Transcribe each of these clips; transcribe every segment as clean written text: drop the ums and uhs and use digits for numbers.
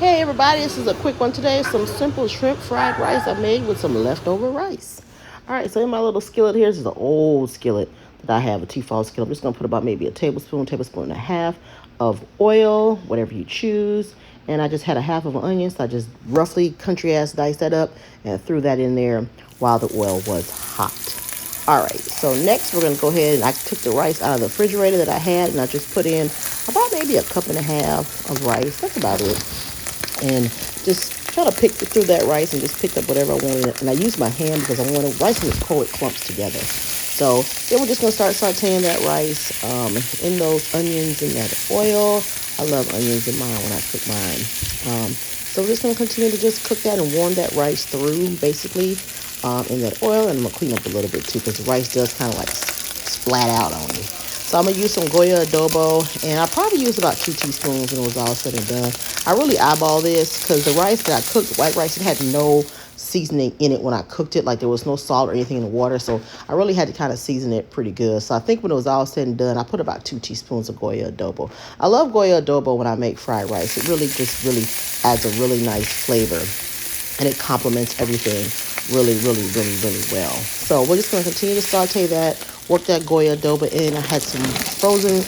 Hey everybody, this is a quick one today. Some simple shrimp fried rice I made with some leftover rice. Alright, so in my little skillet here, this is an old skillet that I have, a Tefal skillet. I'm just going to put about maybe a tablespoon and a half of oil, whatever you choose. And I just had a half of an onion, so I just roughly country ass diced that up and threw that in there while the oil was hot. Alright, so next we're going to go ahead and I took the rice out of the refrigerator that I had and I just put in about maybe a cup and a half of rice. That's about it, and just try to pick through that rice and just pick up whatever I wanted. And I use my hand because I want to rice when it's cold, it clumps together. So then we're just gonna start sauteing that rice in those onions and that oil. I love onions in mine when I cook mine. So we're just gonna continue to just cook that and warm that rice through basically in that oil. And I'm gonna clean up a little bit too because the rice does kind of like splat out on me. So I'm going to use some Goya adobo, and I probably used about 2 teaspoons when it was all said and done. I really eyeball this because the rice that I cooked, white rice, it had no seasoning in it when I cooked it. Like there was no salt or anything in the water, so I really had to kind of season it pretty good. So I think when it was all said and done, I put about 2 teaspoons of Goya adobo. I love Goya adobo when I make fried rice. It really just really adds a really nice flavor, and it complements everything really well. So we're just going to continue to saute that, work that Goya adobo in. I had some frozen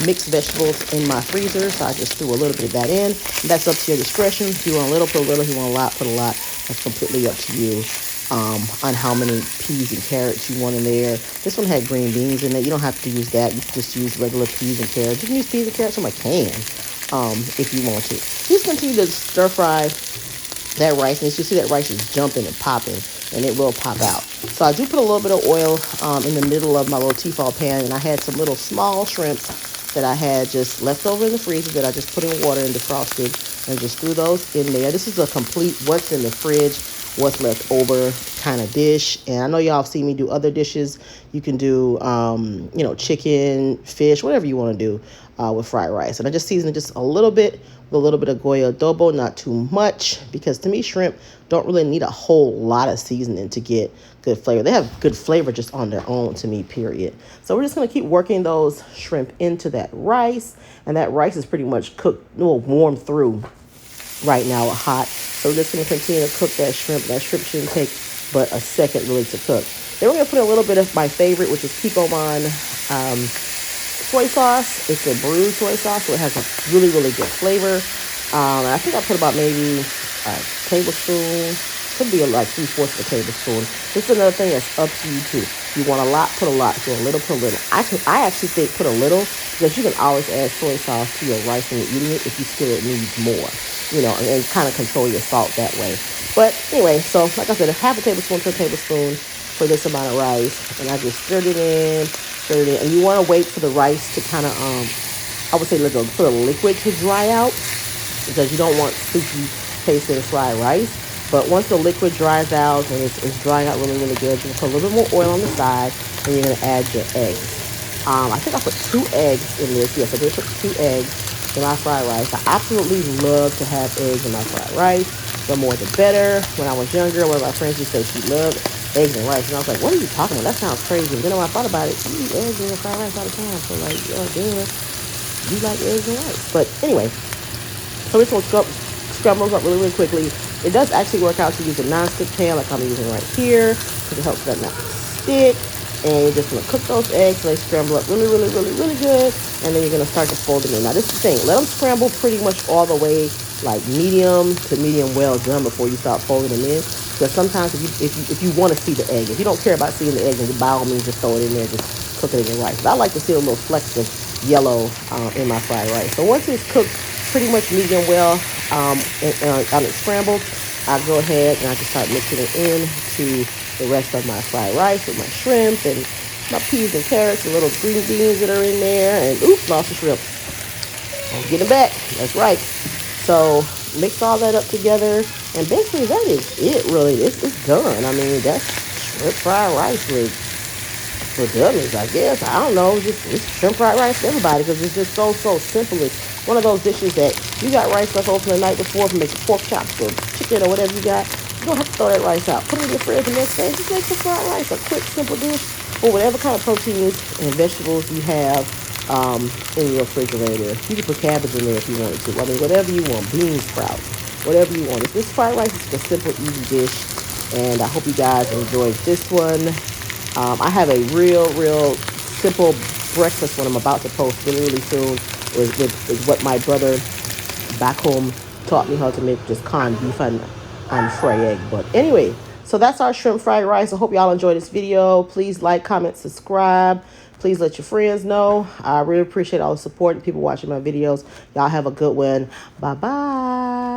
mixed vegetables in my freezer, so I just threw a little bit of that in. And that's up to your discretion. If you want a little, put a little. If you want a lot, put a lot. That's completely up to you on how many peas and carrots you want in there. This one had green beans in it. You don't have to use that. You can just use regular peas and carrots. You can use peas and carrots from a can if you want to. Just continue to stir fry that rice, and as you see, that rice is jumping and popping, and it will pop out. So I do put a little bit of oil in the middle of my little Tefal pan, and I had some little small shrimps that I had just left over in the freezer that I just put in water and defrosted, and just threw those in there. This is a complete what's in the fridge, what's left over kind of dish. And I know y'all have seen me do other dishes. You can do chicken, fish, whatever you want to do with fried rice. And I just season it just a little bit with a little bit of Goya adobo, not too much, because to me shrimp don't really need a whole lot of seasoning to get good flavor. They have good flavor just on their own to me, period. So we're just going to keep working those shrimp into that rice, and that rice is pretty much cooked, warm through right now, hot. So we're just going to continue to cook that shrimp. That shrimp shouldn't take but a second really to cook. Then we're going to put a little bit of my favorite, which is Kikkoman soy sauce. It's a brewed soy sauce, so it has a really good flavor. And I think I put about maybe a tablespoon, could be like 3/4 of a tablespoon. This is another thing that's up to you too. If you want a lot, put a lot. If you want a little, put a little. I actually think put a little, because you can always add soy sauce to your rice when you're eating it if you feel it needs more, and kind of control your salt that way. But anyway, so like I said, half a tablespoon to a tablespoon for this amount of rice, and I just stirred it in. And you want to wait for the rice to kind of, I would say, for the liquid to dry out, because you don't want soupy taste in fried rice. But once the liquid dries out and it's drying out really good, you can put a little bit more oil on the side, and you're going to add your eggs. I think I put 2 eggs in this. Yes, I did put 2 eggs in my fried rice. I absolutely love to have eggs in my fried rice. The more the better. When I was younger, one of my friends used to say she loved eggs and rice, and I was like, what are you talking about? That sounds crazy. And then when I thought about it, you eat eggs in your fried rice all the time, so like, damn, you like eggs and rice. But anyway, so we're just gonna scrub those up really quickly. It does actually work out to use a non-stick pan like I'm using right here, because it helps that not stick. And you're just gonna cook those eggs so they scramble up really good, and then you're gonna start to fold them in. Now this is the thing, let them scramble pretty much all the way like medium to medium well done before you start folding them in. Because sometimes if you want to see the egg, if you don't care about seeing the egg, then by all means just throw it in there, just cook it in your rice. But I like to see a little flecks of yellow in my fried rice. So once it's cooked pretty much medium well and it's scrambled, I go ahead and I just start mixing it into the rest of my fried rice with my shrimp and my peas and carrots and little green beans that are in there. And oops, lost the shrimp. I'm getting back. That's right. So mix all that up together, and basically that is it. Really, it's done. I mean, that's shrimp fried rice for dummies, I guess. I don't know. It's shrimp fried rice for everybody, because it's just so simple. It's one of those dishes that you got rice left over from the night before from making pork chops or chicken or whatever you got. You don't have to throw that rice out. Put it in your fridge the next day. Just make some fried rice, a quick, simple dish, or whatever kind of proteins and vegetables you have in your refrigerator. You can put cabbage in there if you wanted to. I mean, whatever you want, bean sprouts, whatever you want. This fried rice is a simple, easy dish, and I hope you guys enjoyed this one. I have a real simple breakfast one I'm about to post really soon. Is what my brother back home taught me how to make, just corned beef and fry egg. But anyway, so that's our shrimp fried rice. I hope y'all enjoyed this video. Please like, comment, subscribe. Please let your friends know. I really appreciate all the support and people watching my videos. Y'all have a good one. Bye bye.